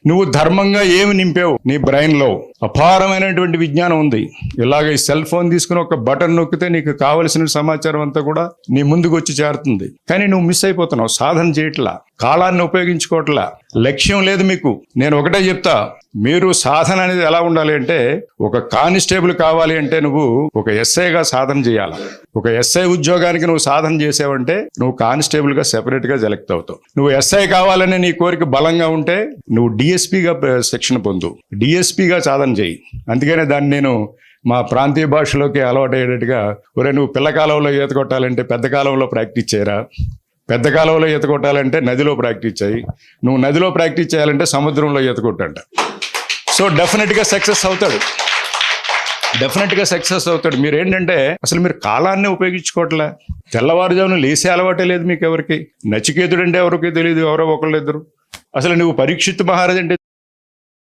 నువ్వు ధర్మంగా ఏమి నింపావు నీ బ్రెయిన్ లో? అపారమైనటువంటి విజ్ఞానం ఉంది. ఇలాగ ఈ సెల్ ఫోన్ తీసుకుని ఒక బటన్ నొక్కితే నీకు కావలసిన సమాచారం అంతా కూడా నీ ముందుకు వచ్చి చేరుతుంది. కానీ నువ్వు మిస్ అయిపోతున్నావు, సాధన చేయట్లా, కాలాన్ని ఉపయోగించుకోవట్లా, లక్ష్యం లేదు మీకు. నేను ఒకటే చెప్తా, మీరు సాధన అనేది ఎలా ఉండాలి అంటే, ఒక కానిస్టేబుల్ కావాలి అంటే నువ్వు ఒక ఎస్ఐగా సాధన చేయాలి. ఒక ఎస్ఐ ఉద్యోగానికి నువ్వు సాధన చేసావంటే నువ్వు కానిస్టేబుల్ గా సెపరేట్ గా సెలెక్ట్ అవుతావు. నువ్వు ఎస్ఐ కావాలని నీ కోరిక బలంగా ఉంటే నువ్వు డిఎస్పీగా శిక్షణ పొందు, డిఎస్పీగా సాధన చేయి. అందుకనే దాన్ని నేను మా ప్రాంతీయ భాషలోకి అలవాటు అయ్యేటట్టుగా, ఒరే నువ్వు పిల్ల కాలంలో ఈత కొట్టాలంటే పెద్ద కాలంలో ప్రాక్టీస్ చేయరా, పెద్ద కాలంలో ఈత కొట్టాలంటే నదిలో ప్రాక్టీస్ చేయి, నువ్వు నదిలో ప్రాక్టీస్ చేయాలంటే సముద్రంలో ఈత కొట్టంట. సో డెఫినెట్గా సక్సెస్ అవుతాడు, డెఫినెట్గా సక్సెస్ అవుతాడు. మీరు ఏంటంటే అసలు మీరు కాలాన్ని ఉపయోగించుకోవట్లే. తెల్లవారుజామున లేసే అలవాటే లేదు మీకు ఎవరికి. నచికేతుడు అంటే ఎవరికి తెలియదు, ఎవరో ఒకళ్ళు ఇద్దరు. అసలు నువ్వు పరీక్షిత్ మహారాజ్ అంటే